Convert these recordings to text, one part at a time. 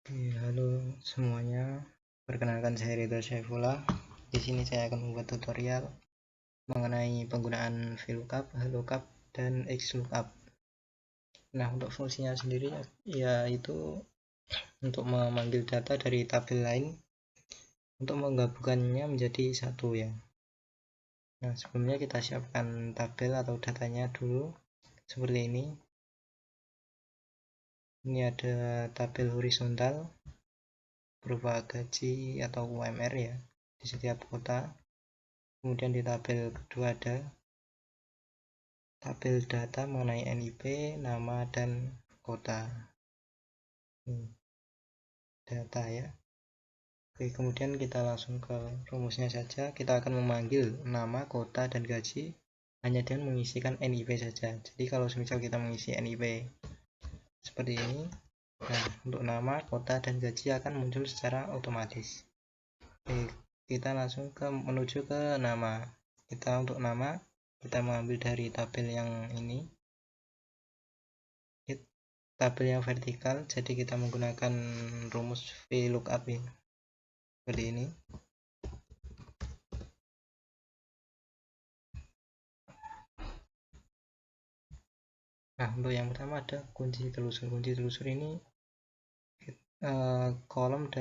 Oke, halo semuanya. Perkenalkan saya Ridho Syaifullah. Di sini saya akan membuat tutorial mengenai penggunaan VLOOKUP, HLOOKUP, dan XLOOKUP. Nah, untuk fungsinya sendiri yaitu untuk memanggil data dari tabel lain untuk menggabungkannya menjadi satu ya. Nah, sebelumnya kita siapkan tabel atau datanya dulu seperti ini. Ini ada tabel horizontal berupa gaji atau UMR ya di setiap kota. Kemudian di tabel kedua ada tabel data mengenai NIP, nama, dan kota. Data ya. Oke, kemudian kita langsung ke rumusnya saja. Kita akan memanggil nama, kota, dan gaji hanya dengan mengisikan NIP saja. Jadi kalau misal kita mengisi NIP seperti ini, nah untuk nama, kota, dan gaji akan muncul secara otomatis. Oke, kita langsung menuju ke nama. Untuk nama kita mengambil dari tabel yang ini, tabel yang vertikal, jadi kita menggunakan rumus VLOOKUP ya, seperti ini. Nah, untuk yang pertama ada kunci telusur. Kunci telusur ini kolom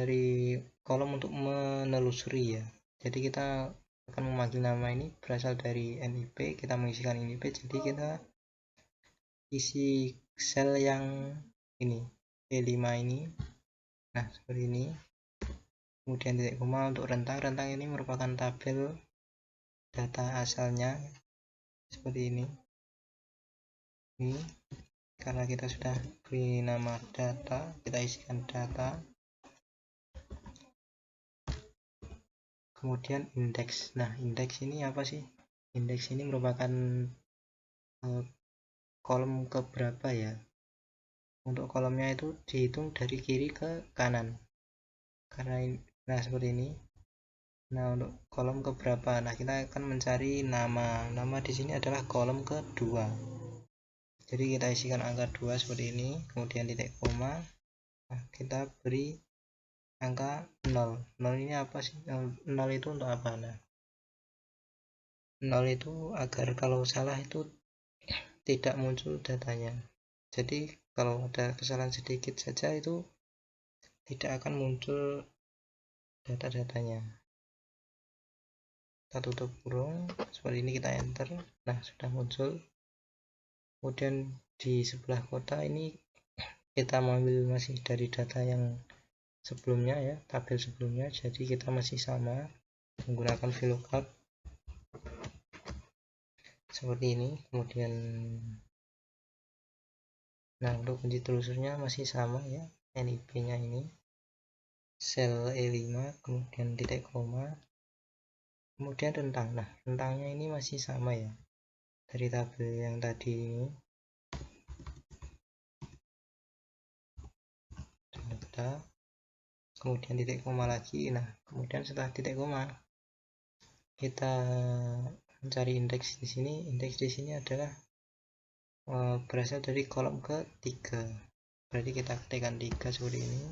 untuk menelusuri ya. Jadi kita akan memanggil nama ini berasal dari NIP, kita mengisikan NIP, jadi kita isi sel yang ini E5 ini. Nah, seperti ini. Kemudian titik koma untuk rentang. Rentang ini merupakan tabel data asalnya seperti ini. Karena kita sudah beri nama data, kita isikan data. Kemudian indeks. Nah, indeks ini apa sih? Indeks ini merupakan kolom keberapa ya? Untuk kolomnya itu dihitung dari kiri ke kanan. Nah seperti ini. Nah, untuk kolom keberapa? Nah, kita akan mencari nama. Nama di sini adalah kolom kedua. Jadi kita isikan angka 2 seperti ini, kemudian titik koma. Nah, kita beri angka 0. 0 ini apa sih? 0 itu untuk apa? Nah, 0 itu agar kalau salah itu tidak muncul datanya. Jadi kalau ada kesalahan sedikit saja itu tidak akan muncul data-datanya. Kita tutup kurung seperti ini, kita enter. Nah, sudah muncul. Kemudian di sebelah kota ini kita mengambil masih dari data yang sebelumnya ya, tabel sebelumnya, jadi kita masih sama menggunakan VLOOKUP seperti ini. Kemudian nah, untuk kunci telusurnya masih sama ya, NIP nya ini sel E5, kemudian titik koma, kemudian rentang. Nah, rentangnya ini masih sama ya dari tabel yang tadi ini. Data, kemudian titik koma lagi. Nah, kemudian setelah titik koma kita mencari indeks di sini. Indeks di sini adalah berasal dari kolom ketiga. Berarti kita ketikkan 3 seperti ini.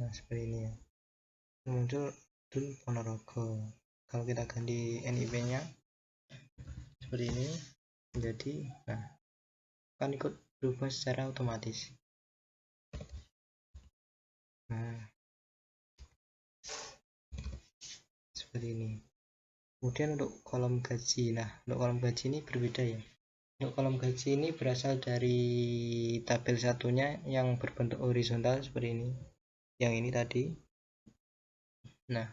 Nah, seperti ini ya. Muncul Dul Ponorogo. Kalau kita ganti NIP nya seperti ini menjadi, nah, akan ikut berubah secara otomatis. Nah, seperti ini. Kemudian untuk kolom gaji. Nah, untuk kolom gaji ini berbeda ya. Untuk kolom gaji ini berasal dari tabel satunya yang berbentuk horizontal seperti ini. Yang ini tadi. Nah,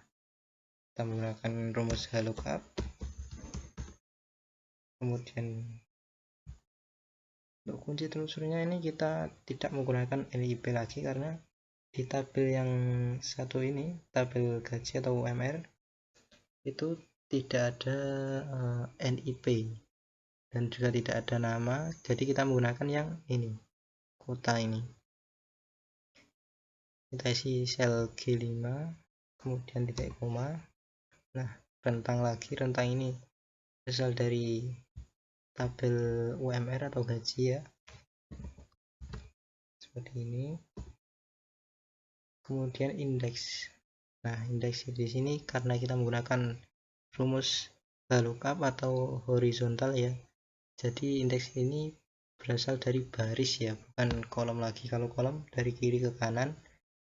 kita menggunakan rumus HLOOKUP. Kemudian untuk kunci telusurnya ini kita tidak menggunakan NIP lagi karena di tabel yang satu ini, tabel gaji atau UMR, itu tidak ada NIP dan juga tidak ada nama, jadi kita menggunakan yang ini, kota ini. Kita isi sel G5, kemudian titik koma. Nah, rentang lagi, rentang ini berasal dari tabel UMR atau gaji ya, seperti ini. Kemudian indeks. Nah, indeks di sini karena kita menggunakan rumus lookup atau horizontal ya, jadi indeks ini berasal dari baris ya, bukan kolom lagi. Kalau kolom dari kiri ke kanan,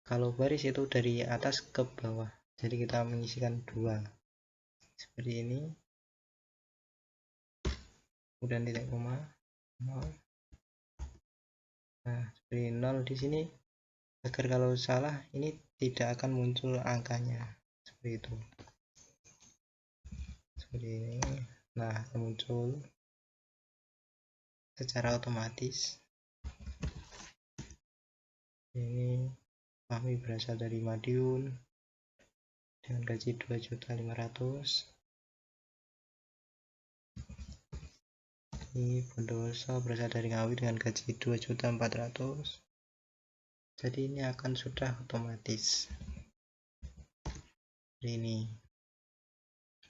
kalau baris itu dari atas ke bawah. Jadi kita mengisikan 2 seperti ini, kemudian titik koma 0. Nah, seperti 0 di sini, agar kalau salah ini tidak akan muncul angkanya, seperti itu, seperti ini. Nah, muncul secara otomatis. Ini kami berasal dari Madiun dengan gaji 2.500.000. Ini Bondowoso berasal dari Ngawi dengan gaji 2.400.000. Jadi ini akan sudah otomatis ini.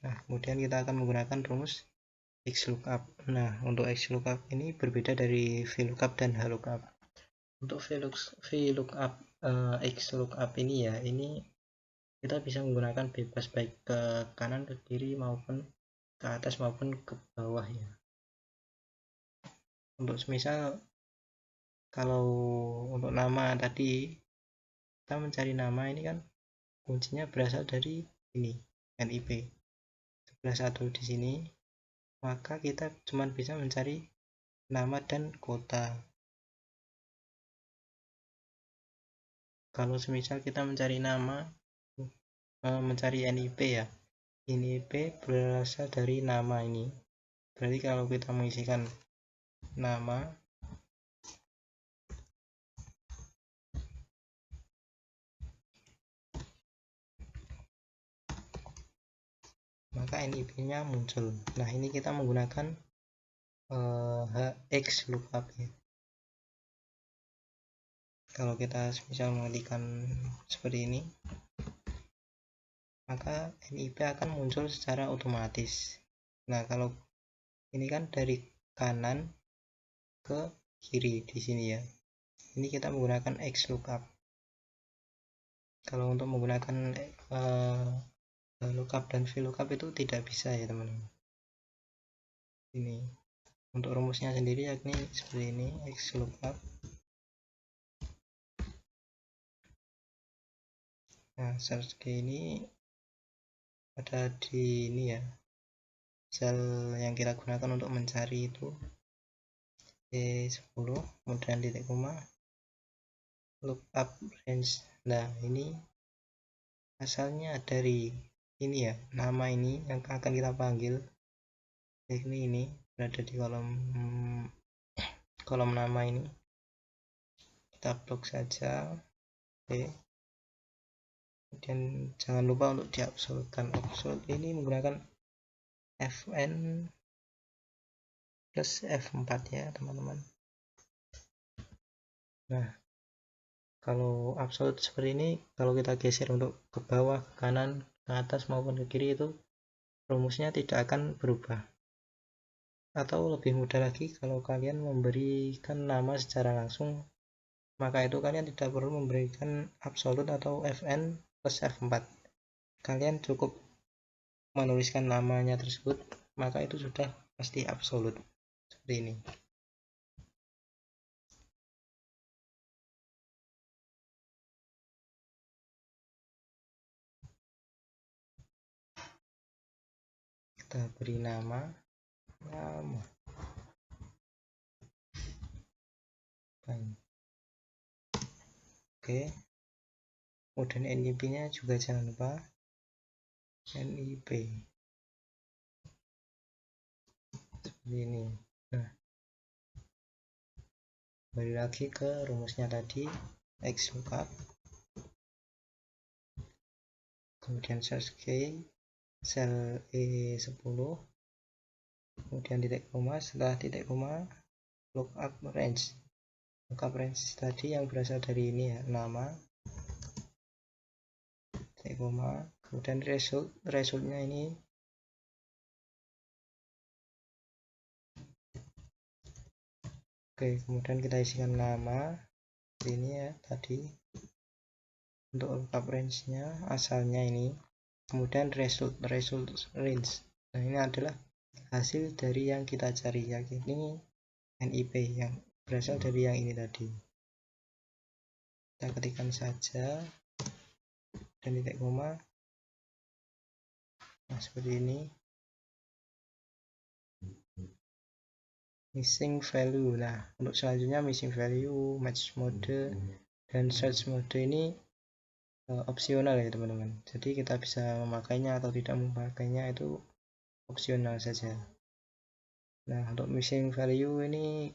Nah, kemudian kita akan menggunakan rumus XLOOKUP. Nah, untuk XLOOKUP ini berbeda dari VLOOKUP dan HLOOKUP. Untuk VLOOKUP XLOOKUP ini ya, ini kita bisa menggunakan bebas baik ke kanan, ke kiri, maupun ke atas maupun ke bawah ya. Untuk semisal kalau untuk nama tadi, kita mencari nama ini kan kuncinya berasal dari ini NIP 11.1 di sini, maka kita cuma bisa mencari nama dan kota. Kalau semisal kita mencari nama, mencari NIP ya, NIP berasal dari nama ini. Berarti kalau kita mengisikan nama, maka NIP-nya muncul. Nah, ini kita menggunakan XLOOKUP ya. Kalau kita misal mengetikkan seperti ini, maka NIP akan muncul secara otomatis. Nah, kalau ini kan dari kanan ke kiri di sini ya. Ini kita menggunakan XLOOKUP. Kalau untuk menggunakan lookup dan VLOOKUP itu tidak bisa ya teman-teman. Ini untuk rumusnya sendiri yakni seperti ini, XLOOKUP. Nah, search key ini ada di ini ya, sel yang kita gunakan untuk mencari itu E10, kemudian titik koma lookup range. Nah, ini asalnya dari ini ya, nama ini yang akan kita panggil, yakni ini berada di kolom nama ini. Kita blok saja. Oke. Kemudian jangan lupa untuk diabsolutkan. Absolut ini menggunakan Fn plus F4 ya teman-teman. Nah, kalau absolut seperti ini, kalau kita geser untuk ke bawah, ke kanan, ke atas maupun ke kiri, itu rumusnya tidak akan berubah. Atau lebih mudah lagi, kalau kalian memberikan nama secara langsung, maka itu kalian tidak perlu memberikan absolut atau Fn plus F4. Kalian cukup menuliskan namanya tersebut, maka itu sudah pasti absolut. Seperti ini. Kita beri nama. Oke. Kemudian NIP-nya juga jangan lupa NIP seperti ini. Nah, kembali lagi ke rumusnya tadi, XLOOKUP, kemudian search key sel E10, kemudian titik koma, setelah titik koma lookup range. Lookup range tadi yang berasal dari ini ya, nama, titik koma, kemudian resultnya ini Oke, kemudian kita isikan nama ini ya tadi untuk lookup range-nya, asalnya ini, kemudian result range. Nah, ini adalah hasil dari yang kita cari, yakni NIP yang berasal dari yang ini tadi. Kita ketikkan saja dan titik koma. Nah, seperti ini. Missing value. Nah, untuk selanjutnya missing value, match mode, dan search mode ini opsional ya teman-teman. Jadi kita bisa memakainya atau tidak memakainya itu opsional saja. Nah, untuk missing value ini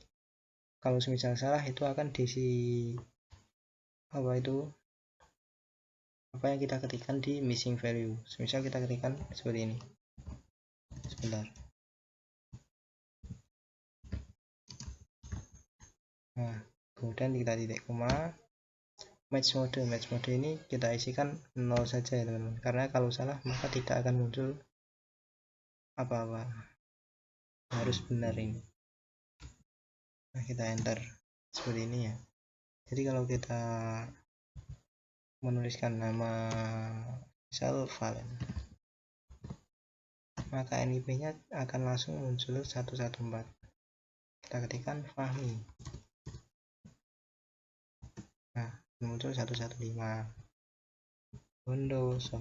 kalau misal salah itu akan diisi apa yang kita ketikkan di missing value. Misal kita ketikkan seperti ini. Sebentar. Nah, kemudian kita titik koma. Match mode ini kita isikan 0 saja ya teman-teman, karena kalau salah maka tidak akan muncul apa-apa, harus benar ini. Nah, kita enter seperti ini ya. Jadi kalau kita menuliskan nama misal Valen, maka NIP nya akan langsung muncul 114. Kita ketikkan Fahmi, nah muncul 115. Bondoso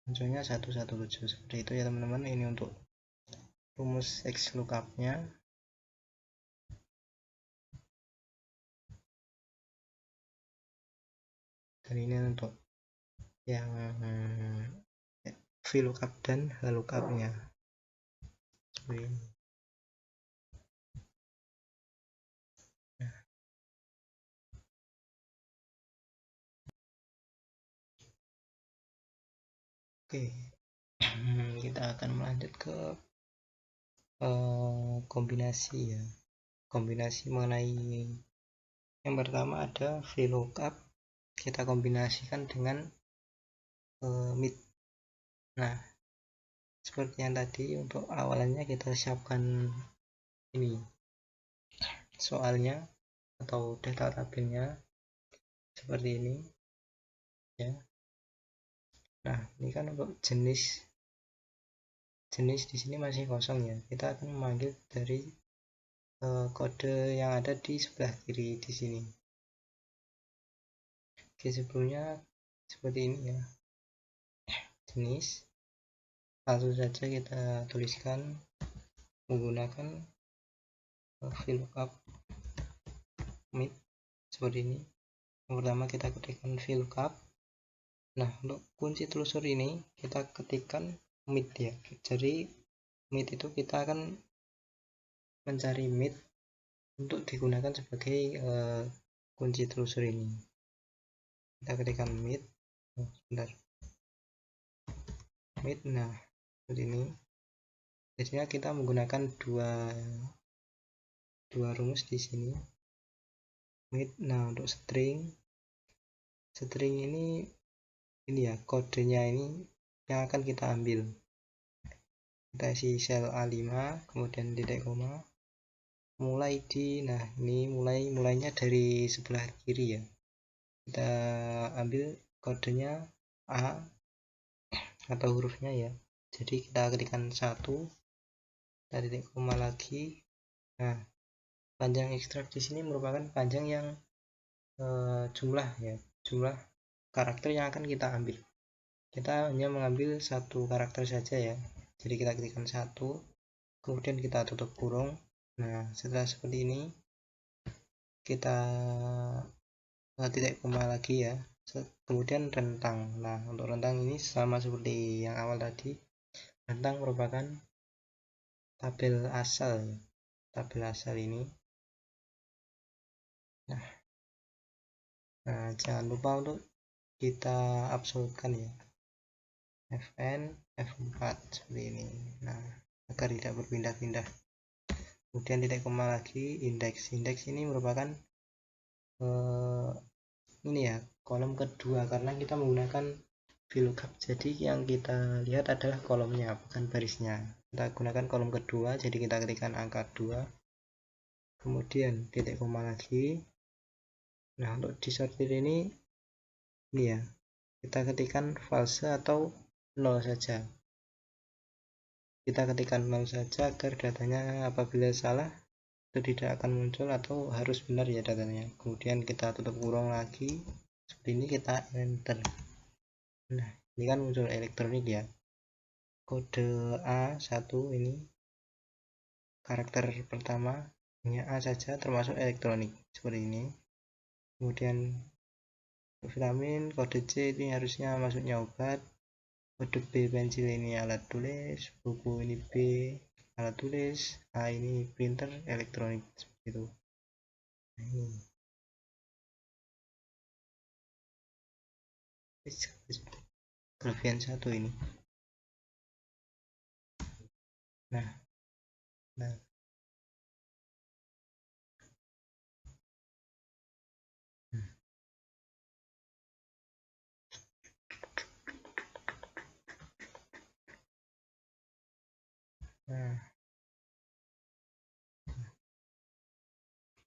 munculnya 117. Seperti itu ya teman-teman. Ini untuk rumus XLOOKUP nya. Dan ini untuk yang VLOOKUP dan HLOOKUP nya. Seperti ini. Oke, kita akan melanjut ke kombinasi ya. Kombinasi mengenai yang pertama ada VLOOKUP, kita kombinasikan dengan MIT. Nah, seperti yang tadi, untuk awalannya kita siapkan ini soalnya atau data tabelnya seperti ini ya. Nah, ini kan untuk jenis di sini masih kosong ya. Kita akan memanggil dari kode yang ada di sebelah kiri di sini. Oke, sebelumnya seperti ini ya. Jenis, langsung saja kita tuliskan menggunakan VLOOKUP MIT seperti ini. Yang pertama kita ketikkan VLOOKUP. Nah, untuk kunci telusur ini kita ketikkan MIT ya. Jadi MIT itu kita akan mencari MIT untuk digunakan sebagai kunci telusur ini. Kita ketikkan MIT. Sebentar. MIT. Nah, seperti ini. Jadinya kita menggunakan dua rumus di sini. MIT. Nah, untuk string ini ya kodenya ini yang akan kita ambil. Kita isi sel A5, kemudian titik koma, mulai di, nah ini mulainya dari sebelah kiri ya. Kita ambil kodenya A atau hurufnya ya. Jadi kita ketikkan 1, kita titik koma lagi. Nah, panjang ekstrak di sini merupakan panjang yang jumlah karakter yang akan kita ambil. Kita hanya mengambil satu karakter saja ya. Jadi kita ketikkan 1, kemudian kita tutup kurung. Nah, setelah seperti ini kita titik koma lagi ya. Kemudian rentang. Nah, untuk rentang ini sama seperti yang awal tadi. Rentang merupakan tabel asal ya. Tabel asal ini. Nah, jangan lupa untuk kita absolutkan ya. Fn F4 seperti ini. Nah, agar tidak berpindah-pindah. Kemudian titik koma lagi, indeks ini merupakan ini ya, kolom kedua karena kita menggunakan VLOOKUP. Jadi yang kita lihat adalah kolomnya, bukan barisnya. kita gunakan kolom kedua, jadi kita ketikkan angka 2, kemudian titik koma lagi. Nah, untuk disortir ini ya, kita ketikkan false atau 0 saja. Kita ketikkan 0 saja agar datanya apabila salah itu tidak akan muncul, atau harus benar ya datanya. Kemudian kita tutup kurung lagi seperti ini, kita enter. Nah, ini kan muncul elektronik ya, kode A1 ini karakter pertama hanya A saja termasuk elektronik seperti ini. Kemudian vitamin, kode C ini harusnya masuknya obat, kode B pensil ini alat tulis, buku ini B alat tulis, A ini printer elektronik seperti itu. Nah, ini kelebihan satu ini. Nah, nah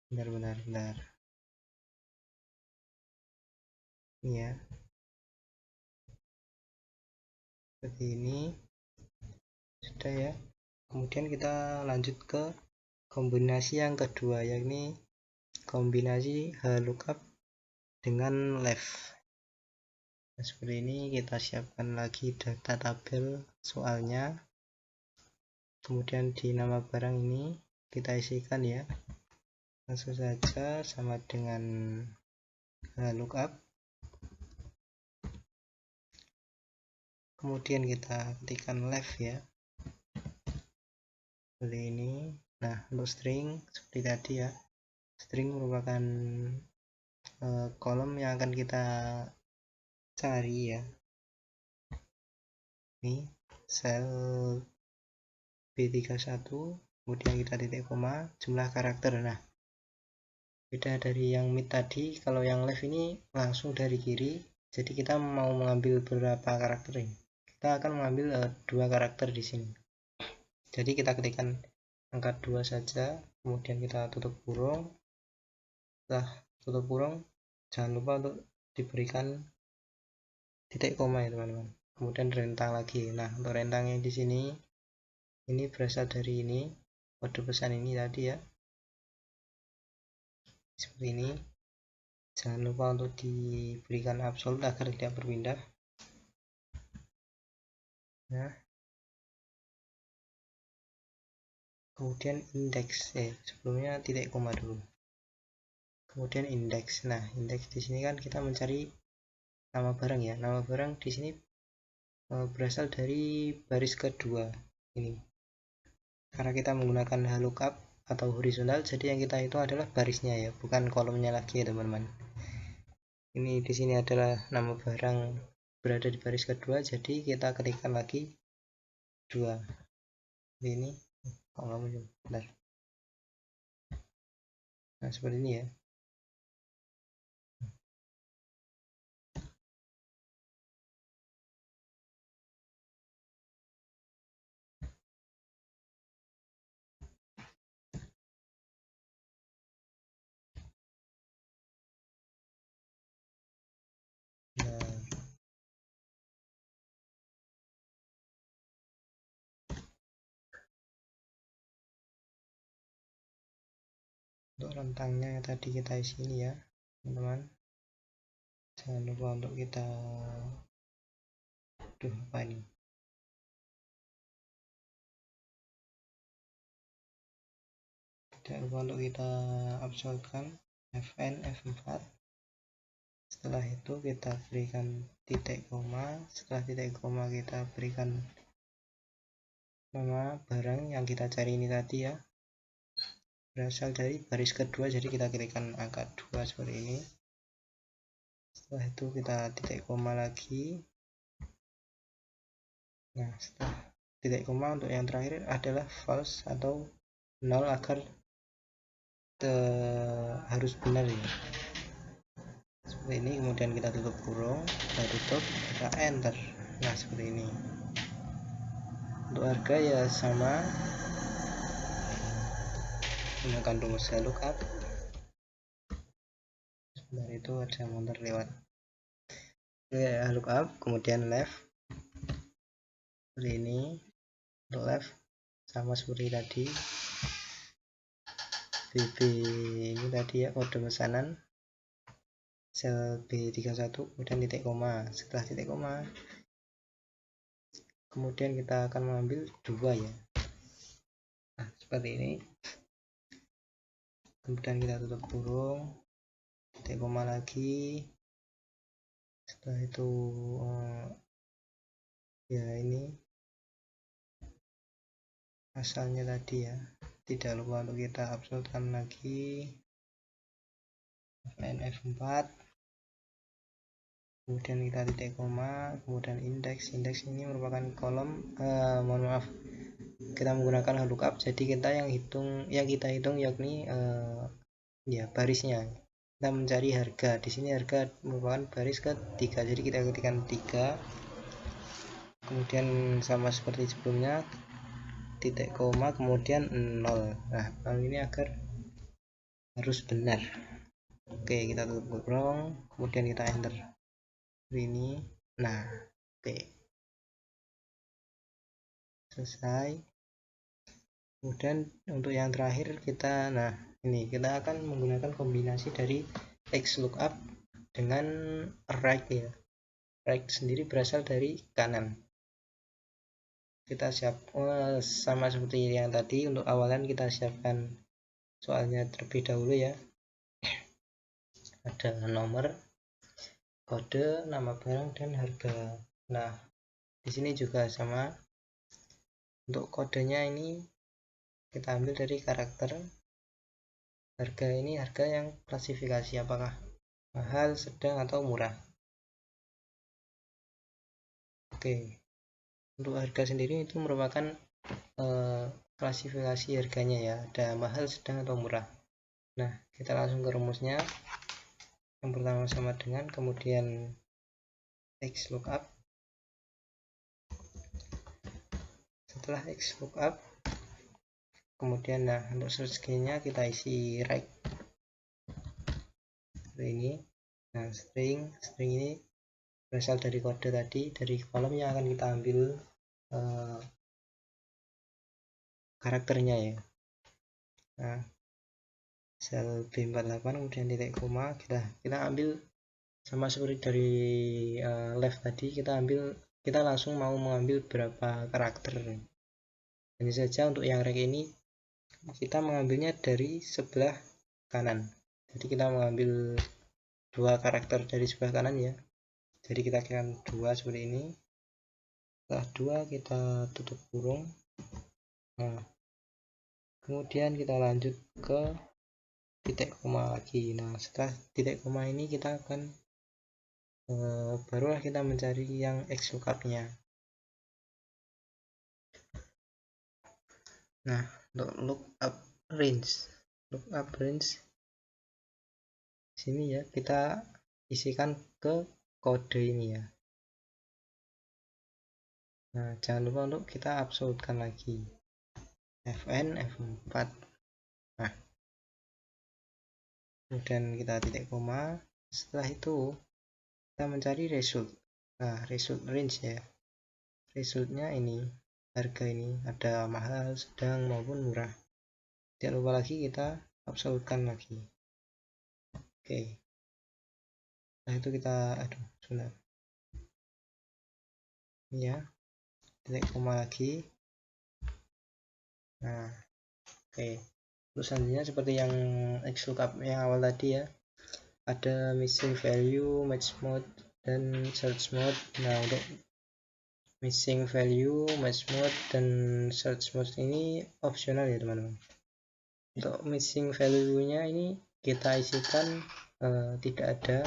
benar ini ya, seperti ini sudah ya. Kemudian kita lanjut ke kombinasi yang kedua, yakni kombinasi lookup dengan left. Nah, seperti ini kita siapkan lagi data tabel soalnya, kemudian di nama barang ini kita isikan ya, langsung saja sama dengan lookup. Kemudian kita ketikkan left ya, seperti ini. Nah, untuk string seperti tadi ya, string merupakan kolom yang akan kita cari ya. Ini sel B31, kemudian kita titik koma, jumlah karakter. Nah, beda dari yang mid tadi, kalau yang left ini langsung dari kiri, jadi kita mau mengambil berapa karakter ini, kita akan mengambil 2 karakter di sini. Jadi kita ketikkan angka 2 saja, kemudian kita tutup kurung. Setelah tutup kurung, jangan lupa untuk diberikan titik koma ya teman-teman. Kemudian rentang lagi. Nah, untuk rentangnya di sini ini berasal dari ini, kode pesan ini tadi ya, seperti ini. Jangan lupa untuk diberikan absolut agar tidak berpindah. Nah, kemudian indeks, sebelumnya titik koma dulu, kemudian indeks. Nah, indeks di sini kan kita mencari nama barang ya, nama barang di sini berasal dari baris kedua ini, karena kita menggunakan lookup atau horizontal, jadi yang kita itu adalah barisnya ya, bukan kolomnya lagi ya teman-teman. Ini di sini adalah nama barang berada di baris kedua, jadi kita ketikkan lagi 2 ini. Kalau muncul, bentar. Nah, seperti ini ya. Nah, untuk rentangnya tadi kita isi ini ya teman-teman. Jangan lupa untuk kita apa ini, tidak lupa untuk kita absolutkan Fn F4. Setelah itu kita berikan titik koma, setelah titik koma kita berikan nama barang yang kita cari ini tadi ya, berasal dari baris kedua, jadi kita ketikkan angka 2 seperti ini. Setelah itu kita titik koma lagi. Nah, setelah titik koma untuk yang terakhir adalah false atau 0 agar harus benar ya, seperti ini. Kemudian kita tutup kurung, kita tutup, kita enter. Nah, seperti ini. Untuk harga ya sama, gunakan rumus lookup. Sebentar, itu ada motor lewat. Lookup, kemudian left seperti ini. Untuk left sama seperti tadi, BB ini tadi ya, kode pesanan sel B31, kemudian titik koma. Setelah titik koma, kemudian kita akan mengambil 2 ya. Nah, seperti ini. Kemudian kita tutup kurung, titik koma lagi. Setelah itu ya ini asalnya tadi ya, tidak lupa untuk kita absolutkan lagi F4, kemudian kita titik koma, kemudian indeks ini merupakan kolom, mohon maaf, kita menggunakan lookup, jadi kita yang kita hitung yakni ya barisnya. Kita mencari harga, di sini harga merupakan baris ketiga, jadi kita ketikkan 3, kemudian sama seperti sebelumnya titik koma, kemudian 0. Nah, 0 ini agar harus benar. Oke, kita tutup kurung, kemudian kita enter ini. Nah, oke, selesai. Kemudian untuk yang terakhir kita, nah ini kita akan menggunakan kombinasi dari XLOOKUP dengan right ya. Right sendiri berasal dari kanan. Kita sama seperti yang tadi, untuk awalan kita siapkan soalnya terlebih dahulu ya. Ada nomor, kode, nama barang, dan harga. Nah, di sini juga sama. Untuk kodenya ini kita ambil dari karakter. Harga ini harga yang klasifikasi apakah mahal, sedang, atau murah. Oke, untuk harga sendiri itu merupakan klasifikasi harganya ya, ada mahal, sedang, atau murah. Nah, kita langsung ke rumusnya. Yang pertama sama dengan, kemudian XLOOKUP. Setelah XLOOKUP, kemudian nah untuk search key-nya kita isi right seperti ini. Nah, string ini berasal dari kode tadi, dari kolom yang akan kita ambil karakternya ya. Nah, sel B48, kemudian titik koma, kita ambil sama seperti dari left tadi, kita langsung mau mengambil berapa karakter. Hanya saja untuk yang rank ini kita mengambilnya dari sebelah kanan, jadi kita mengambil 2 karakter dari sebelah kanan ya, jadi kita kirakan 2 seperti ini. Setelah 2 kita tutup kurung. Nah, kemudian kita lanjut ke titik koma lagi. Nah, setelah titik koma ini kita akan barulah kita mencari yang XLOOKUP-nya. Nah, untuk lookup range sini ya, kita isikan ke kode ini ya. Nah, jangan lupa untuk kita absolutkan lagi Fn F4. Nah, kemudian kita titik koma. Setelah itu kita mencari result. Nah, result range ya, resultnya ini, harga ini ada mahal, sedang, maupun murah. Jangan lupa lagi kita absolutkan lagi. Oke, nah itu kita sebentar ya, titik koma lagi. Nah, oke, terus selanjutnya seperti yang XLOOKUP yang awal tadi ya, ada missing value, match mode, dan search mode. Nah, untuk missing value, match mode, dan search mode ini opsional ya teman-teman. Untuk missing value-nya ini kita isikan tidak ada,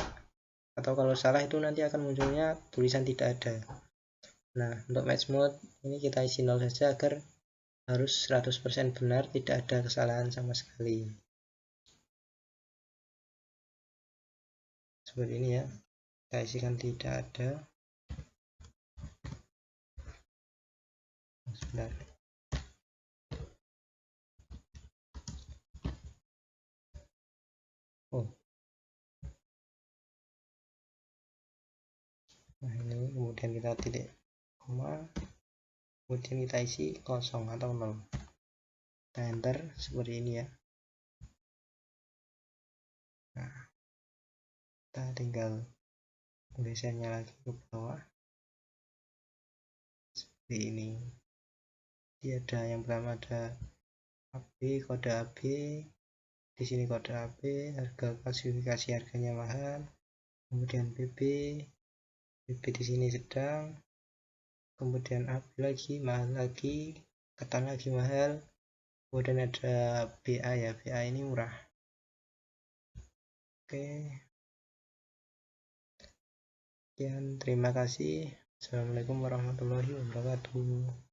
atau kalau salah itu nanti akan munculnya tulisan tidak ada. Nah, untuk match mode ini kita isi 0 saja agar harus 100% benar, tidak ada kesalahan sama sekali. Seperti ini ya, kita isikan tidak ada. sebentar. Nah ini kemudian kita titik koma, kemudian kita isi kosong atau 0. Kita enter seperti ini ya. Nah kita tinggal gesernya lagi ke bawah seperti ini. Jadi ada yang pertama ada AB, kode AB, di sini kode AB, harga klasifikasi harganya mahal, kemudian BB di sini sedang, kemudian AB lagi mahal lagi, ketan lagi mahal, kemudian ada BA ya, BA ini murah. Oke, sekian, terima kasih. Assalamualaikum warahmatullahi wabarakatuh.